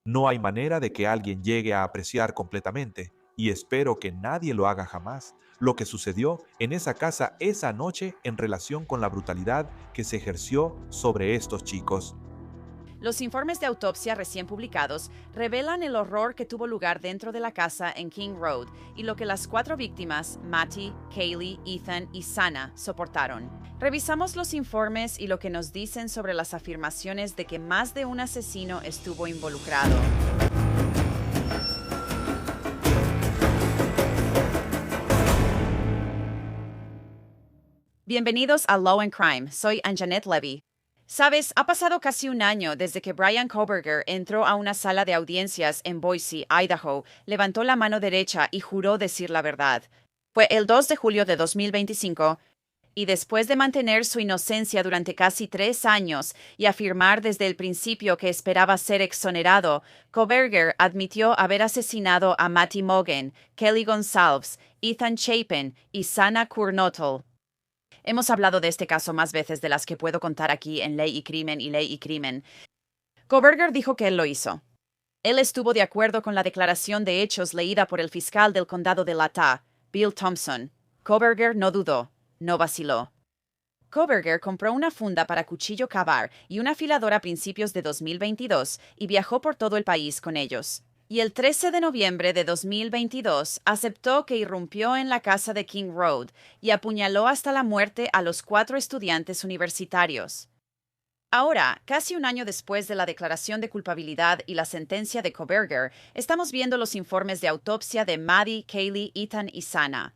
No hay manera de que alguien llegue a apreciar completamente, y espero que nadie lo haga jamás, lo que sucedió en esa casa esa noche en relación con la brutalidad que se ejerció sobre estos chicos. Los informes de autopsia recién publicados revelan el horror que tuvo lugar dentro de la casa en King Road y lo que las cuatro víctimas, Matty, Kaylee, Ethan y Sana, soportaron. Revisamos los informes y lo que nos dicen sobre las afirmaciones de que más de un asesino estuvo involucrado. Bienvenidos a Law and Crime. Soy Anjanette Levy. Sabes, ha pasado casi un año desde que Brian Koberger entró a una sala de audiencias en Boise, Idaho, levantó la mano derecha y juró decir la verdad. Fue el 2 de julio de 2025, y después de mantener su inocencia durante casi 3 años y afirmar desde el principio que esperaba ser exonerado, Koberger admitió haber asesinado a Matty Mogen, Kelly Gonsalves, Ethan Chapin y Sana Kurnotl. Hemos hablado de este caso más veces de las que puedo contar aquí en Ley y Crimen y Ley y Crimen. Koberger dijo que él lo hizo. Él estuvo de acuerdo con la declaración de hechos leída por el fiscal del condado de Latah, Bill Thompson. Koberger no dudó, no vaciló. Koberger compró una funda para cuchillo cavar y un afilador a principios de 2022 y viajó por todo el país con ellos. Y el 13 de noviembre de 2022 aceptó que irrumpió en la casa de King Road y apuñaló hasta la muerte a los 4 estudiantes universitarios. Ahora, casi un año después de la declaración de culpabilidad y la sentencia de Koberger, estamos viendo los informes de autopsia de Maddie, Kaylee, Ethan y Sana.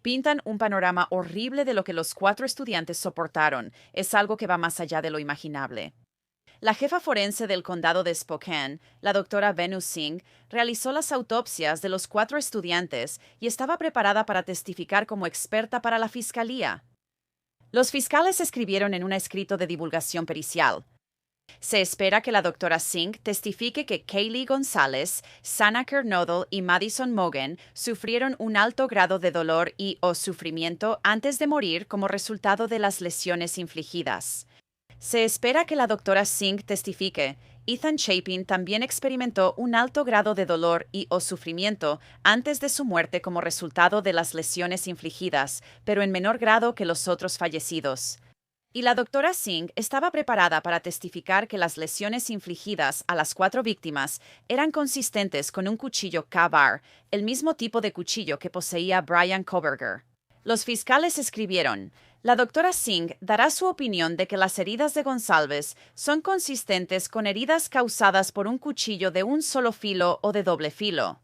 Pintan un panorama horrible de lo que los 4 estudiantes soportaron. Es algo que va más allá de lo imaginable. La jefa forense del condado de Spokane, la doctora Venu Singh, realizó las autopsias de los 4 estudiantes y estaba preparada para testificar como experta para la fiscalía. Los fiscales escribieron en un escrito de divulgación pericial: se espera que la doctora Singh testifique que Kaylee González, Sana Kernodle y Madison Mogen sufrieron un alto grado de dolor y o sufrimiento antes de morir como resultado de las lesiones infligidas. Se espera que la doctora Singh testifique: Ethan Chapin también experimentó un alto grado de dolor y o sufrimiento antes de su muerte como resultado de las lesiones infligidas, pero en menor grado que los otros fallecidos. Y la doctora Singh estaba preparada para testificar que las lesiones infligidas a las 4 víctimas eran consistentes con un cuchillo Ka-Bar, el mismo tipo de cuchillo que poseía Brian Koberger. Los fiscales escribieron: la doctora Singh dará su opinión de que las heridas de Gonsalves son consistentes con heridas causadas por un cuchillo de un solo filo o de doble filo.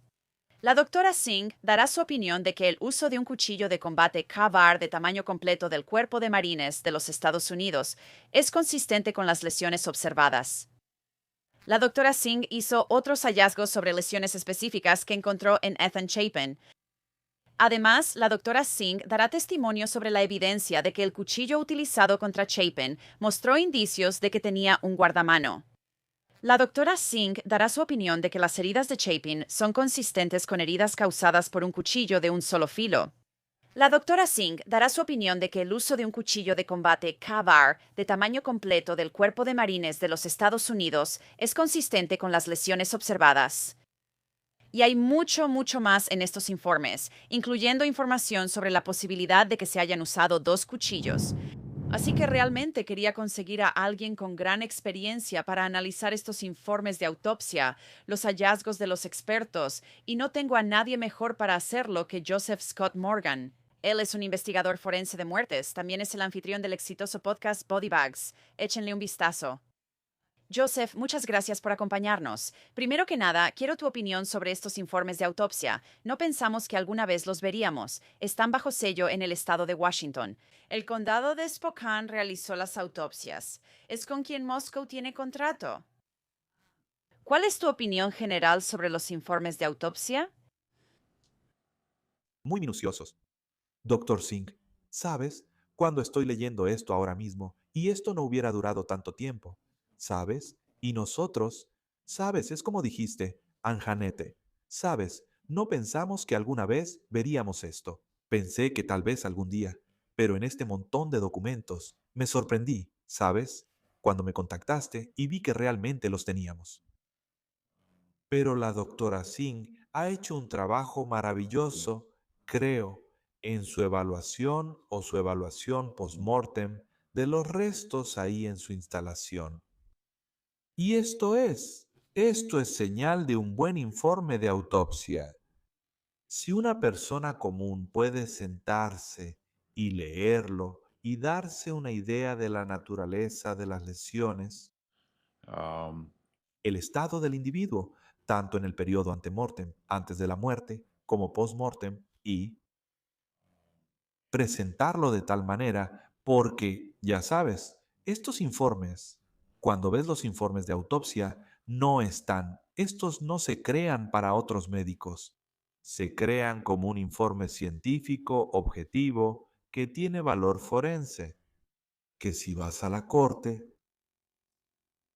La doctora Singh dará su opinión de que el uso de un cuchillo de combate Ka-Bar de tamaño completo del Cuerpo de Marines de los Estados Unidos es consistente con las lesiones observadas. La doctora Singh hizo otros hallazgos sobre lesiones específicas que encontró en Ethan Chapin. Además, la doctora Singh dará testimonio sobre la evidencia de que el cuchillo utilizado contra Chapin mostró indicios de que tenía un guardamano. La doctora Singh dará su opinión de que las heridas de Chapin son consistentes con heridas causadas por un cuchillo de un solo filo. La doctora Singh dará su opinión de que el uso de un cuchillo de combate Ka-Bar de tamaño completo del Cuerpo de Marines de los Estados Unidos es consistente con las lesiones observadas. Y hay mucho, mucho más en estos informes, incluyendo información sobre la posibilidad de que se hayan usado 2 cuchillos. Así que realmente quería conseguir a alguien con gran experiencia para analizar estos informes de autopsia, los hallazgos de los expertos, y no tengo a nadie mejor para hacerlo que Joseph Scott Morgan. Él es un investigador forense de muertes, también es el anfitrión del exitoso podcast Body Bags. Échenle un vistazo. Joseph, muchas gracias por acompañarnos. Primero que nada, quiero tu opinión sobre estos informes de autopsia. No pensamos que alguna vez los veríamos. Están bajo sello en el estado de Washington. El condado de Spokane realizó las autopsias. ¿Es con quien Moscow tiene contrato? ¿Cuál es tu opinión general sobre los informes de autopsia? Muy minuciosos. Doctor Singh, ¿sabes? Cuando estoy leyendo esto ahora mismo, y esto no hubiera durado tanto tiempo, ¿sabes? Y nosotros, ¿sabes? Es como dijiste, Anjanete, ¿sabes? No pensamos que alguna vez veríamos esto. Pensé que tal vez algún día, pero en este montón de documentos me sorprendí, ¿sabes? Cuando me contactaste y vi que realmente los teníamos. Pero la doctora Singh ha hecho un trabajo maravilloso, creo, en su evaluación o su evaluación post-mortem de los restos ahí en su instalación. Y esto es señal de un buen informe de autopsia. Si una persona común puede sentarse y leerlo y darse una idea de la naturaleza de las lesiones, Um, el estado del individuo, tanto en el periodo antemortem, antes de la muerte, como postmortem, y presentarlo de tal manera, porque, ya sabes, estos informes, cuando ves los informes de autopsia, no están, estos no se crean para otros médicos, se crean como un informe científico, objetivo, que tiene valor forense, que si vas a la corte,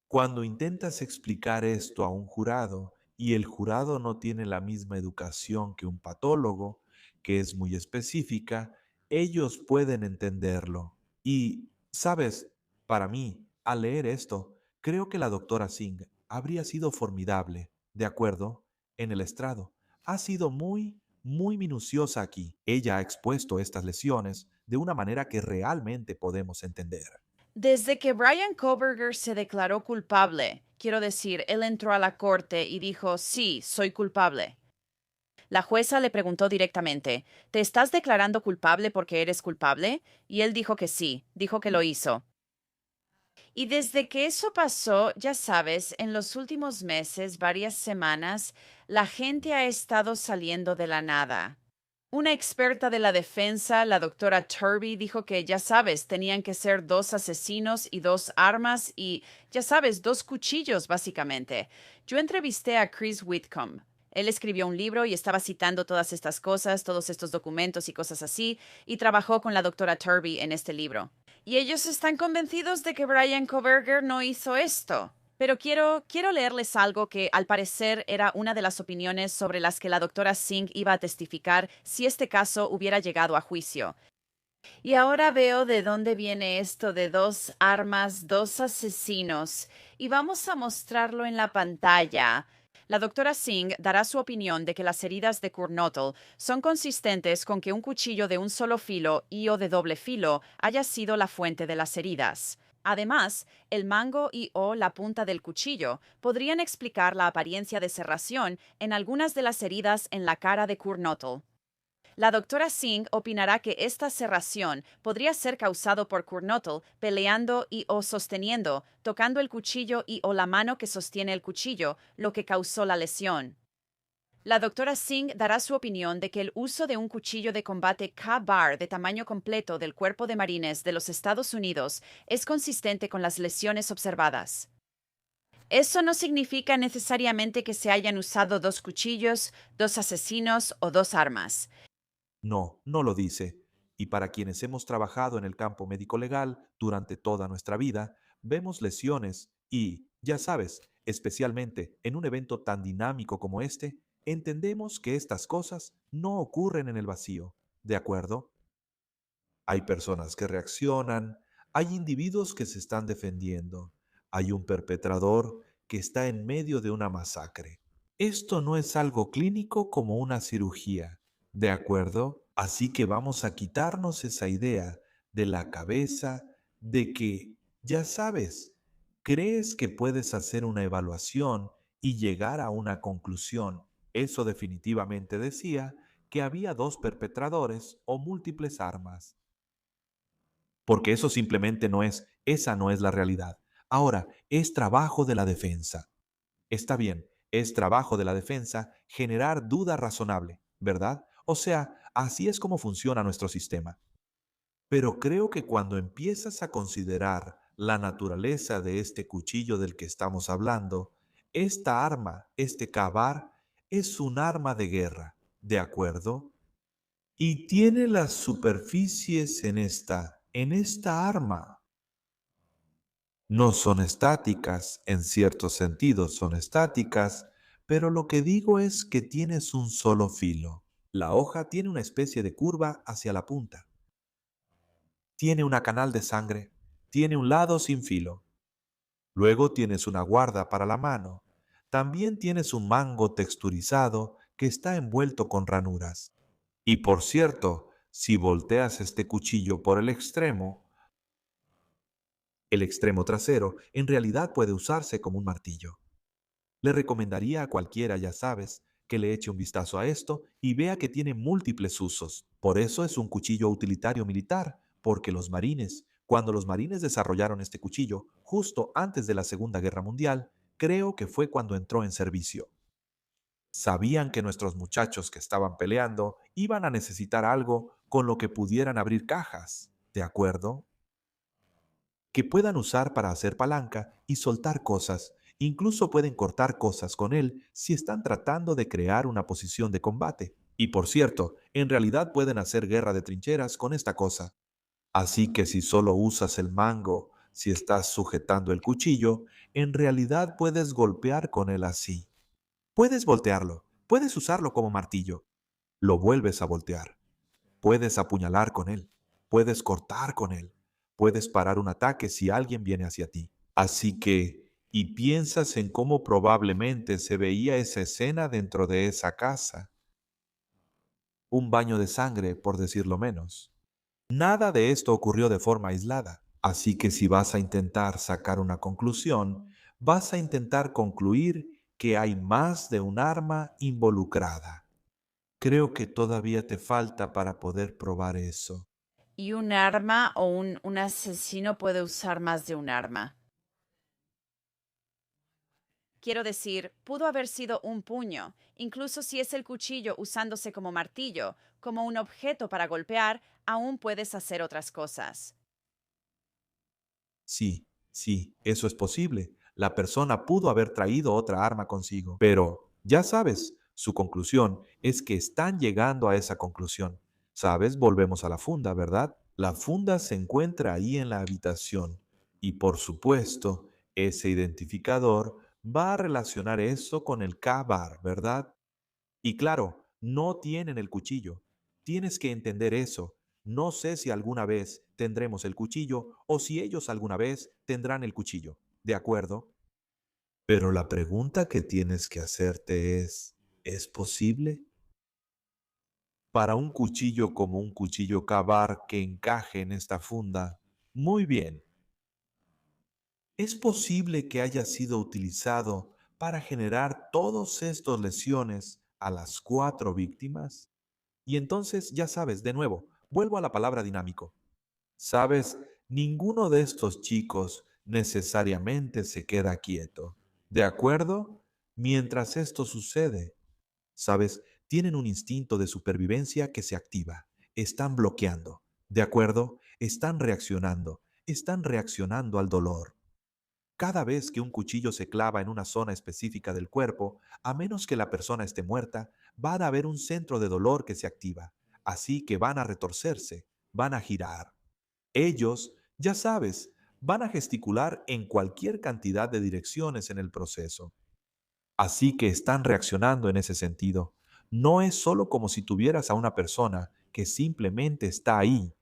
cuando intentas explicar esto a un jurado y el jurado no tiene la misma educación que un patólogo, que es muy específica, ellos pueden entenderlo. Y, sabes, para mí, al leer esto, creo que la doctora Singh habría sido formidable, ¿de acuerdo? En el estrado. Ha sido muy minuciosa aquí. Ella ha expuesto estas lesiones de una manera que realmente podemos entender. Desde que Brian Koberger se declaró culpable, quiero decir, él entró a la corte y dijo, sí, soy culpable. La jueza le preguntó directamente, ¿te estás declarando culpable porque eres culpable? Y él dijo que sí, dijo que lo hizo. Y desde que eso pasó, ya sabes, en los últimos meses, varias semanas, la gente ha estado saliendo de la nada. Una experta de la defensa, la doctora Turby, dijo que, ya sabes, tenían que ser dos asesinos y dos armas y, ya sabes, dos cuchillos, básicamente. Yo entrevisté a Chris Whitcomb. Él escribió un libro y estaba citando todas estas cosas, todos estos documentos y cosas así, y trabajó con la doctora Turby en este libro. Y ellos están convencidos de que Brian Koberger no hizo esto. Pero quiero leerles algo que al parecer era una de las opiniones sobre las que la doctora Singh iba a testificar si este caso hubiera llegado a juicio. Y ahora veo de dónde viene esto de dos armas, dos asesinos, y vamos a mostrarlo en la pantalla. La doctora Singh dará su opinión de que las heridas de Kurnotl son consistentes con que un cuchillo de un solo filo y o de doble filo haya sido la fuente de las heridas. Además, el mango y o la punta del cuchillo podrían explicar la apariencia de serración en algunas de las heridas en la cara de Kurnotl. La doctora Singh opinará que esta serración podría ser causado por Kurnotl peleando y o sosteniendo, tocando el cuchillo y o la mano que sostiene el cuchillo, lo que causó la lesión. La doctora Singh dará su opinión de que el uso de un cuchillo de combate K-Bar de tamaño completo del Cuerpo de Marines de los Estados Unidos es consistente con las lesiones observadas. Eso no significa necesariamente que se hayan usado dos cuchillos, dos asesinos o dos armas. No, no lo dice. Y para quienes hemos trabajado en el campo médico legal durante toda nuestra vida, vemos lesiones y, ya sabes, especialmente en un evento tan dinámico como este, entendemos que estas cosas no ocurren en el vacío. ¿De acuerdo? Hay personas que reaccionan, hay individuos que se están defendiendo, hay un perpetrador que está en medio de una masacre. Esto no es algo clínico como una cirugía, ¿de acuerdo? Así que vamos a quitarnos esa idea de la cabeza de que, ya sabes, crees que puedes hacer una evaluación y llegar a una conclusión. Eso definitivamente decía que había dos perpetradores o múltiples armas porque eso simplemente no es, esa no es la realidad. Ahora, es trabajo de la defensa. Está bien, es trabajo de la defensa generar duda razonable, ¿verdad? O sea, así es como funciona nuestro sistema. Pero creo que cuando empiezas a considerar la naturaleza de este cuchillo del que estamos hablando, esta arma, este cavar, es un arma de guerra, ¿de acuerdo? Y tiene las superficies en esta arma. No son estáticas, en cierto sentido son estáticas, pero lo que digo es que tienes un solo filo. La hoja tiene una especie de curva hacia la punta. Tiene una canal de sangre, tiene un lado sin filo. Luego tienes una guarda para la mano. también tienes un mango texturizado que está envuelto con ranuras. Y por cierto, si volteas este cuchillo por el extremo trasero en realidad puede usarse como un martillo. Le recomendaría a cualquiera, ya sabes, que le eche un vistazo a esto y vea que tiene múltiples usos. Por eso es un cuchillo utilitario militar, porque cuando los marines desarrollaron este cuchillo, justo antes de la Segunda Guerra Mundial, creo que fue cuando entró en servicio. Sabían que nuestros muchachos que estaban peleando iban a necesitar algo con lo que pudieran abrir cajas, ¿de acuerdo? Que puedan usar para hacer palanca y soltar cosas. Incluso pueden cortar cosas con él si están tratando de crear una posición de combate. Y por cierto, en realidad pueden hacer guerra de trincheras con esta cosa. Así que si solo usas el mango, si estás sujetando el cuchillo, en realidad puedes golpear con él así. Puedes voltearlo, puedes usarlo como martillo. Lo vuelves a voltear. Puedes apuñalar con él, puedes cortar con él, puedes parar un ataque si alguien viene hacia ti. Así que, y piensas en cómo probablemente se veía esa escena dentro de esa casa. Un baño de sangre, por decirlo menos. Nada de esto ocurrió de forma aislada. Así que si vas a intentar sacar una conclusión, vas a intentar concluir que hay más de un arma involucrada. Creo que todavía te falta para poder probar eso. ¿Y un arma o un asesino puede usar más de un arma? Quiero decir, pudo haber sido un puño, incluso si es el cuchillo usándose como martillo, como un objeto para golpear, aún puedes hacer otras cosas. Sí, sí, eso es posible. La persona pudo haber traído otra arma consigo. Pero, ya sabes, su conclusión es que están llegando a esa conclusión. ¿Sabes? Volvemos a la funda, ¿verdad? La funda se encuentra ahí en la habitación. Y por supuesto, ese identificador va a relacionar eso con el K-bar, ¿verdad? Y claro, no tienen el cuchillo. Tienes que entender eso. No sé si alguna vez tendremos el cuchillo o si ellos alguna vez tendrán el cuchillo. ¿De acuerdo? Pero la pregunta que tienes que hacerte ¿es posible? Para un cuchillo como un cuchillo cavar que encaje en esta funda. Muy bien. ¿Es posible que haya sido utilizado para generar todas estas lesiones a las 4 víctimas? Y entonces, ya sabes, de nuevo, vuelvo a la palabra dinámico. Sabes, ninguno de estos chicos necesariamente se queda quieto. ¿De acuerdo? Mientras esto sucede, sabes, tienen un instinto de supervivencia que se activa. Están bloqueando. ¿De acuerdo? Están reaccionando al dolor. Cada vez que un cuchillo se clava en una zona específica del cuerpo, a menos que la persona esté muerta, va a haber un centro de dolor que se activa. Así que van a retorcerse, van a girar. Ellos, ya sabes, van a gesticular en cualquier cantidad de direcciones en el proceso. Así que están reaccionando en ese sentido. No es solo como si tuvieras a una persona que simplemente está ahí.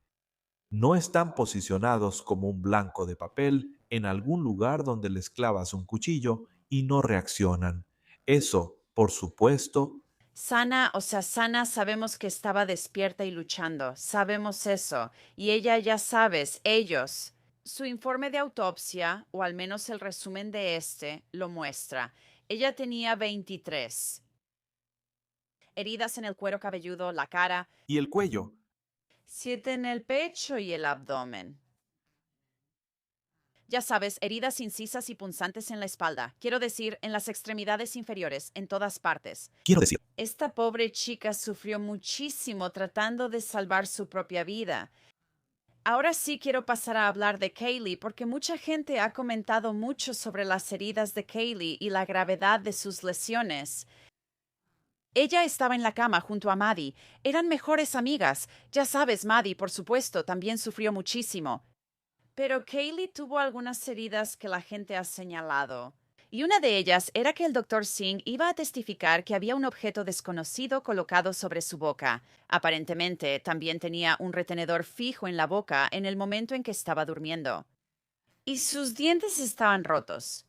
No están posicionados como un blanco de papel en algún lugar donde les clavas un cuchillo y no reaccionan. Eso, por supuesto, Sana sabemos que estaba despierta y luchando, sabemos eso, y ella ya sabes, ellos. Su informe de autopsia, o al menos el resumen de este, lo muestra. Ella tenía 23 heridas en el cuero cabelludo, la cara, y el cuello. 7 en el pecho y el abdomen. Ya sabes, heridas incisas y punzantes en la espalda, quiero decir, en las extremidades inferiores, en todas partes. Quiero decir, Esta pobre chica sufrió muchísimo tratando de salvar su propia vida. Ahora sí quiero pasar a hablar de Kaylee porque mucha gente ha comentado mucho sobre las heridas de Kaylee y la gravedad de sus lesiones. Ella estaba en la cama junto a Maddie. Eran mejores amigas. Ya sabes, Maddie, por supuesto, también sufrió muchísimo. Pero Kaylee tuvo algunas heridas que la gente ha señalado. Y una de ellas era que el doctor Singh iba a testificar que había un objeto desconocido colocado sobre su boca. Aparentemente, también tenía un retenedor fijo en la boca en el momento en que estaba durmiendo. Y sus dientes estaban rotos.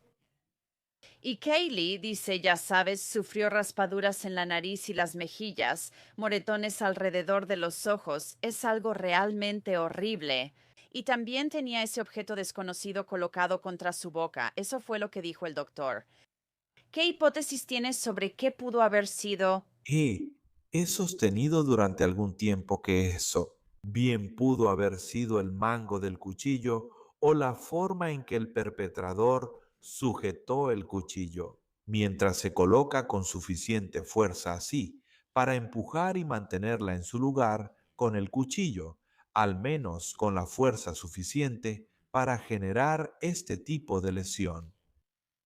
Y Kaylee dice, ya sabes, sufrió raspaduras en la nariz y las mejillas, moretones alrededor de los ojos. Es algo realmente horrible. Y también tenía ese objeto desconocido colocado contra su boca. Eso fue lo que dijo el doctor. ¿Qué hipótesis tienes sobre qué pudo haber sido? Y he sostenido durante algún tiempo que eso bien pudo haber sido el mango del cuchillo o la forma en que el perpetrador sujetó el cuchillo, mientras se coloca con suficiente fuerza así para empujar y mantenerla en su lugar con el cuchillo, al menos con la fuerza suficiente para generar este tipo de lesión.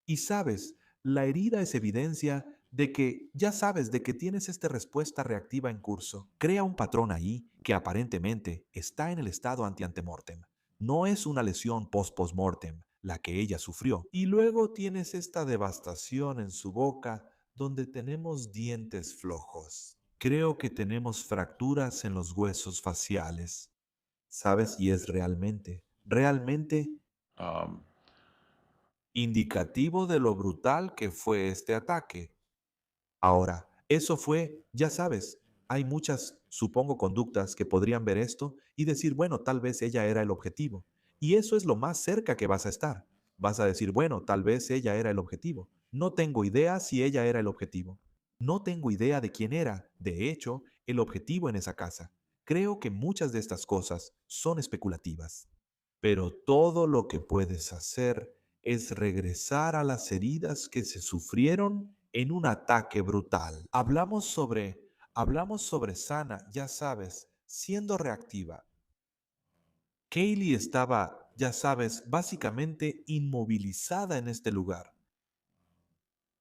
Y sabes, la herida es evidencia de que ya sabes de que tienes esta respuesta reactiva en curso. Crea un patrón ahí que aparentemente está en el estado anti-antemortem. No es una lesión post-postmortem la que ella sufrió. Y luego tienes esta devastación en su boca donde tenemos dientes flojos. Creo que tenemos fracturas en los huesos faciales. ¿Sabes? Y es realmente Um, indicativo de lo brutal que fue este ataque. Ahora, eso fue, ya sabes, hay muchas, supongo, conductas que podrían ver esto y decir, bueno, tal vez ella era el objetivo. Y eso es lo más cerca que vas a estar. Vas a decir, bueno, tal vez ella era el objetivo. No tengo idea si ella era el objetivo. No tengo idea de quién era, de hecho, el objetivo en esa casa. Creo que muchas de estas cosas son especulativas. Pero todo lo que puedes hacer es regresar a las heridas que se sufrieron en un ataque brutal. Hablamos sobre Sana, ya sabes, siendo reactiva. Kaylee estaba, ya sabes, básicamente inmovilizada en este lugar.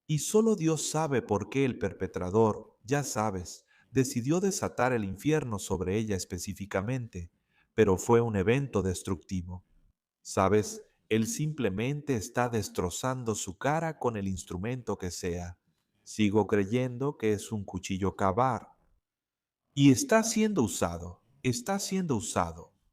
Y solo Dios sabe por qué el perpetrador, ya sabes, decidió desatar el infierno sobre ella específicamente, pero fue un evento destructivo. Sabes, él simplemente está destrozando su cara con el instrumento que sea. Sigo creyendo que es un cuchillo cavar. Y está siendo usado.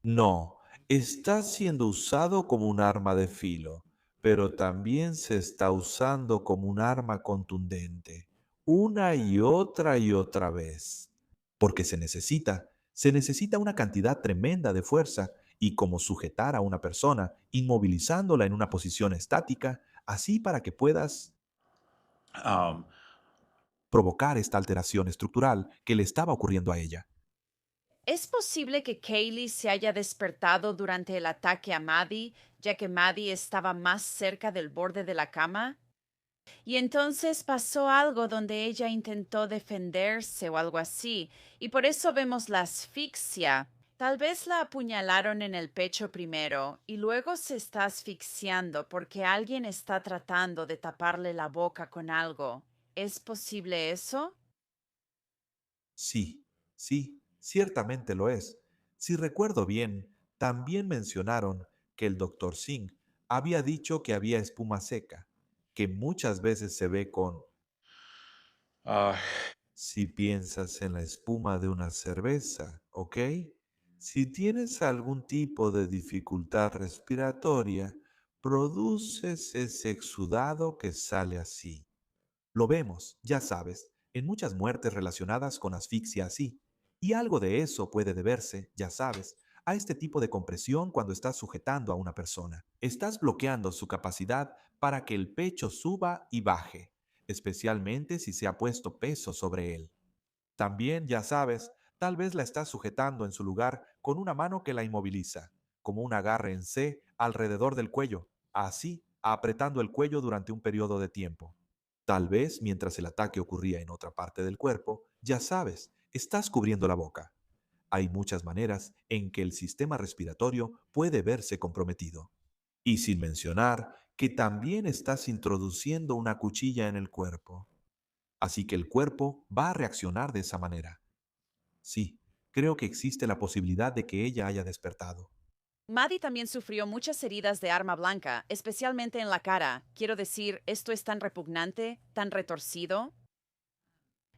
No, está siendo usado como un arma de filo, pero también se está usando como un arma contundente, una y otra vez. Porque se necesita una cantidad tremenda de fuerza y como sujetar a una persona, inmovilizándola en una posición estática, así para que puedas um, provocar esta alteración estructural que le estaba ocurriendo a ella. ¿Es posible que Kaylee se haya despertado durante el ataque a Maddie, ya que Maddie estaba más cerca del borde de la cama? Y entonces pasó algo donde ella intentó defenderse o algo así, y por eso vemos la asfixia. Tal vez la apuñalaron en el pecho primero y luego se está asfixiando porque alguien está tratando de taparle la boca con algo. ¿Es posible eso? Sí, sí, ciertamente lo es. Si recuerdo bien, también mencionaron que el doctor Singh había dicho que había espuma seca, que muchas veces se ve con, uh, si piensas en la espuma de una cerveza, ¿ok? Si tienes algún tipo de dificultad respiratoria, produces ese exudado que sale así. Lo vemos, ya sabes, en muchas muertes relacionadas con asfixia así. Y algo de eso puede deberse, ya sabes, a este tipo de compresión cuando estás sujetando a una persona. Estás bloqueando su capacidad para que el pecho suba y baje, especialmente si se ha puesto peso sobre él. También, ya sabes, tal vez la estás sujetando en su lugar con una mano que la inmoviliza, como un agarre en C alrededor del cuello, así apretando el cuello durante un periodo de tiempo. Tal vez mientras el ataque ocurría en otra parte del cuerpo, ya sabes, estás cubriendo la boca. Hay muchas maneras en que el sistema respiratorio puede verse comprometido. Y sin mencionar que también estás introduciendo una cuchilla en el cuerpo. Así que el cuerpo va a reaccionar de esa manera. Sí, creo que existe la posibilidad de que ella haya despertado. Maddie también sufrió muchas heridas de arma blanca, especialmente en la cara. Quiero decir, esto es tan repugnante, tan retorcido.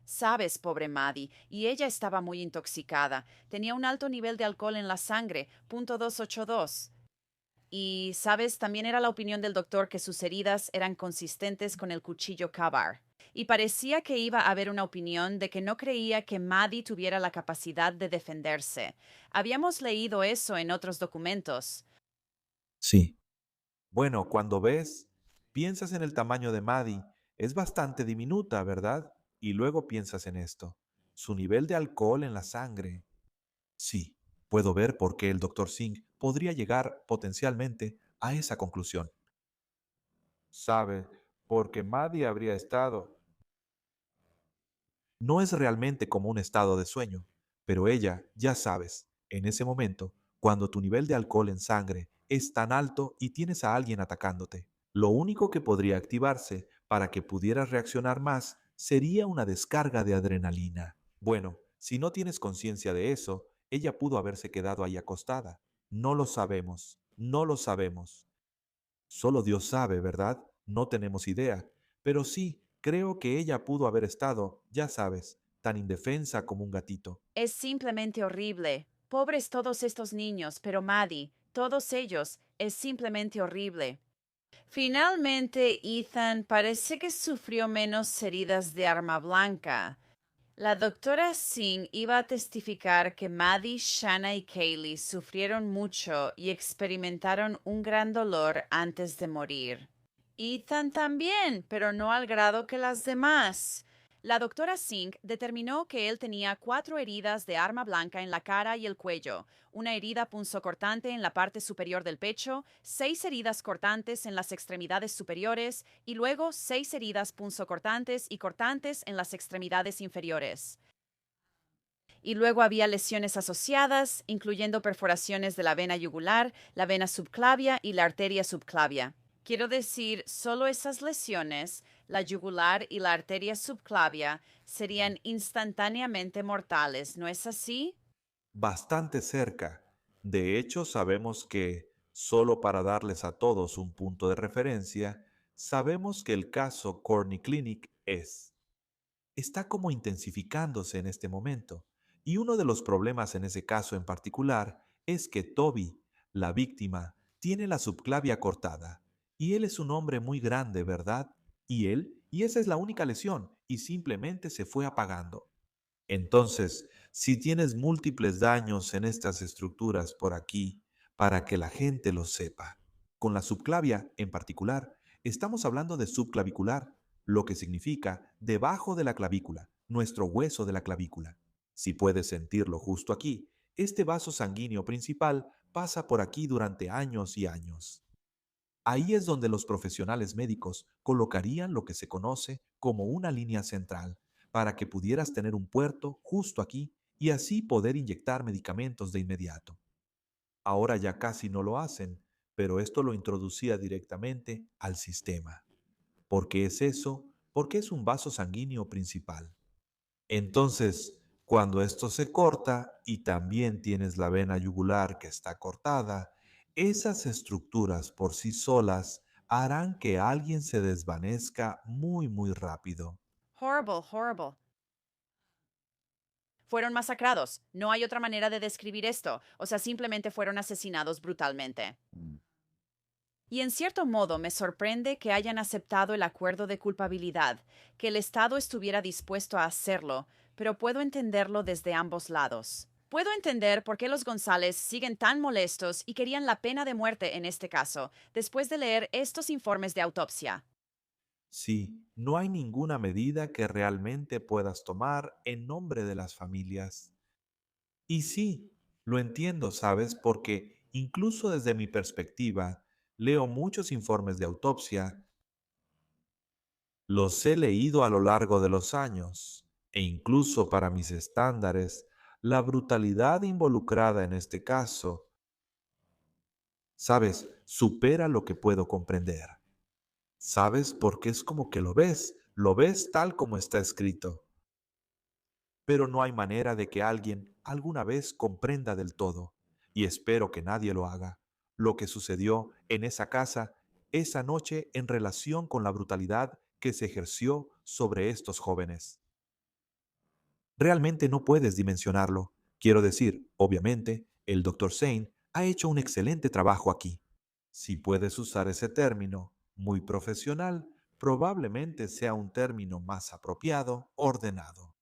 Sabes, pobre Maddie, y ella estaba muy intoxicada. Tenía un alto nivel de alcohol en la sangre, .282. Y, sabes, también era la opinión del doctor que sus heridas eran consistentes con el cuchillo Kabar. Y parecía que iba a haber una opinión de que no creía que Maddie tuviera la capacidad de defenderse. Habíamos leído eso en otros documentos. Sí. Bueno, cuando ves, piensas en el tamaño de Maddie. Es bastante diminuta, ¿verdad? Y luego piensas en esto. Su nivel de alcohol en la sangre. Sí, puedo ver por qué el doctor Singh podría llegar potencialmente a esa conclusión. Sabe, porque Maddie habría estado. No es realmente como un estado de sueño, pero ella, ya sabes, en ese momento, cuando tu nivel de alcohol en sangre es tan alto y tienes a alguien atacándote, lo único que podría activarse para que pudieras reaccionar más sería una descarga de adrenalina. Bueno, si no tienes conciencia de eso, ella pudo haberse quedado ahí acostada. No lo sabemos, no lo sabemos. Solo Dios sabe, ¿verdad? No tenemos idea. Pero sí, creo que ella pudo haber estado, ya sabes, tan indefensa como un gatito. Es simplemente horrible. Pobres todos estos niños, pero Maddie, todos ellos, es simplemente horrible. Finalmente, Ethan parece que sufrió menos heridas de arma blanca. La doctora Singh iba a testificar que Maddie, Shanna y Kaylee sufrieron mucho y experimentaron un gran dolor antes de morir. Ethan también, pero no al grado que las demás. La doctora Singh determinó que él tenía 4 heridas de arma blanca en la cara y el cuello, una herida punzocortante en la parte superior del pecho, 6 heridas cortantes en las extremidades superiores y luego 6 heridas punzocortantes y cortantes en las extremidades inferiores. Y luego había lesiones asociadas, incluyendo perforaciones de la vena yugular, la vena subclavia y la arteria subclavia. Quiero decir, solo esas lesiones, la yugular y la arteria subclavia, serían instantáneamente mortales, ¿no es así? Bastante cerca. De hecho, sabemos que, solo para darles a todos un punto de referencia, sabemos que el caso Corny Clinic está como intensificándose en este momento. Y uno de los problemas en ese caso en particular es que Toby, la víctima, tiene la subclavia cortada. Y él es un hombre muy grande, ¿verdad? Y esa es la única lesión, y simplemente se fue apagando. Entonces, si tienes múltiples daños en estas estructuras por aquí, para que la gente lo sepa. Con la subclavia en particular, estamos hablando de subclavicular, lo que significa debajo de la clavícula, nuestro hueso de la clavícula. Si puedes sentirlo justo aquí, este vaso sanguíneo principal pasa por aquí durante años y años. Ahí es donde los profesionales médicos colocarían lo que se conoce como una línea central, para que pudieras tener un puerto justo aquí y así poder inyectar medicamentos de inmediato. Ahora ya casi no lo hacen, pero esto lo introducía directamente al sistema. ¿Por qué es eso? Porque es un vaso sanguíneo principal. Entonces, cuando esto se corta y también tienes la vena yugular que está cortada, esas estructuras por sí solas harán que alguien se desvanezca muy, muy rápido. Horrible, horrible. Fueron masacrados. No hay otra manera de describir esto. O sea, simplemente fueron asesinados brutalmente. Y en cierto modo me sorprende que hayan aceptado el acuerdo de culpabilidad, que el Estado estuviera dispuesto a hacerlo, pero puedo entenderlo desde ambos lados. Puedo entender por qué los González siguen tan molestos y querían la pena de muerte en este caso, después de leer estos informes de autopsia. Sí, no hay ninguna medida que realmente puedas tomar en nombre de las familias. Y sí, lo entiendo, ¿sabes? Porque incluso desde mi perspectiva, leo muchos informes de autopsia. Los he leído a lo largo de los años, e incluso para mis estándares, la brutalidad involucrada en este caso, sabes, supera lo que puedo comprender. ¿Sabes? Porque es como que lo ves tal como está escrito, pero no hay manera de que alguien alguna vez comprenda del todo, y espero que nadie lo haga, lo que sucedió en esa casa esa noche en relación con la brutalidad que se ejerció sobre estos jóvenes. Realmente no puedes dimensionarlo. Quiero decir, obviamente, el Dr. Zane ha hecho un excelente trabajo aquí. Si puedes usar ese término muy profesional, probablemente sea un término más apropiado, ordenado.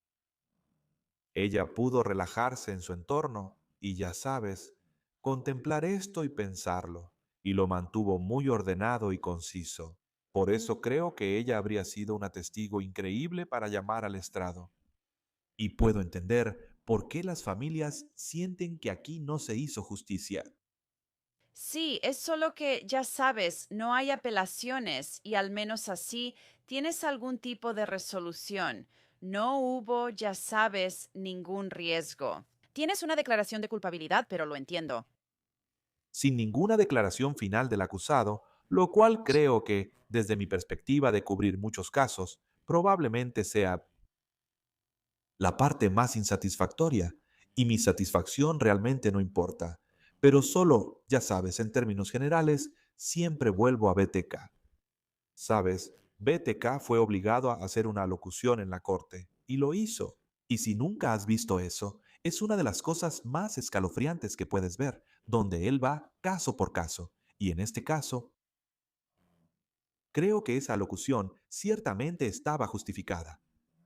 Ella pudo relajarse en su entorno y ya sabes, contemplar esto y pensarlo, y lo mantuvo muy ordenado y conciso. Por eso creo que ella habría sido una testigo increíble para llamar al estrado. Y puedo entender por qué las familias sienten que aquí no se hizo justicia. Sí, es solo que, ya sabes, no hay apelaciones y al menos así tienes algún tipo de resolución. No hubo, ya sabes, ningún riesgo. Tienes una declaración de culpabilidad, pero lo entiendo. Sin ninguna declaración final del acusado, lo cual creo que, desde mi perspectiva de cubrir muchos casos, probablemente sea la parte más insatisfactoria, y mi satisfacción realmente no importa. Pero solo, ya sabes, en términos generales, siempre vuelvo a BTK. Sabes, BTK fue obligado a hacer una alocución en la corte, y lo hizo. Y si nunca has visto eso, es una de las cosas más escalofriantes que puedes ver, donde él va caso por caso. Y en este caso, creo que esa alocución ciertamente estaba justificada.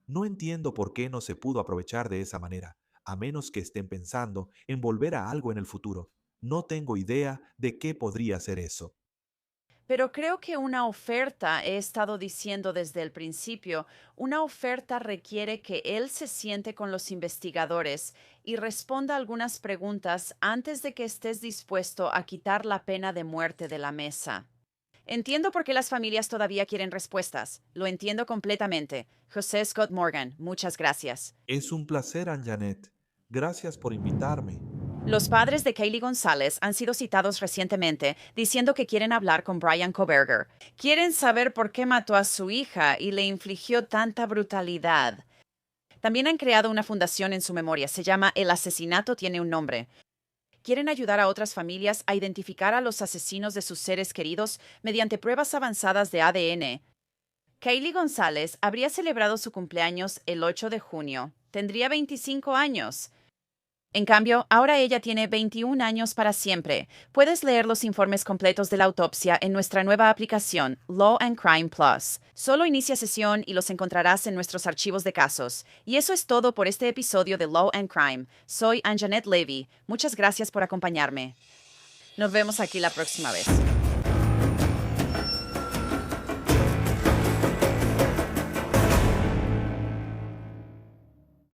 No entiendo por qué no se pudo aprovechar de esa manera, a menos que estén pensando en volver a algo en el futuro. No tengo idea de qué podría ser eso. Pero creo que una oferta, he estado diciendo desde el principio, una oferta requiere que él se siente con los investigadores y responda algunas preguntas antes de que estés dispuesto a quitar la pena de muerte de la mesa. Entiendo por qué las familias todavía quieren respuestas. Lo entiendo completamente. José Scott Morgan, muchas gracias. Es un placer, Anjanet. Gracias por invitarme. Los padres de Kaylee González han sido citados recientemente diciendo que quieren hablar con Brian Koberger. Quieren saber por qué mató a su hija y le infligió tanta brutalidad. También han creado una fundación en su memoria. Se llama El asesinato tiene un nombre. Quieren ayudar a otras familias a identificar a los asesinos de sus seres queridos mediante pruebas avanzadas de ADN. Kaylee González habría celebrado su cumpleaños el 8 de junio. Tendría 25 años. En cambio, ahora ella tiene 21 años para siempre. Puedes leer los informes completos de la autopsia en nuestra nueva aplicación, Law and Crime Plus. Solo inicia sesión y los encontrarás en nuestros archivos de casos. Y eso es todo por este episodio de Law and Crime. Soy Anjanet Levy. Muchas gracias por acompañarme. Nos vemos aquí la próxima vez.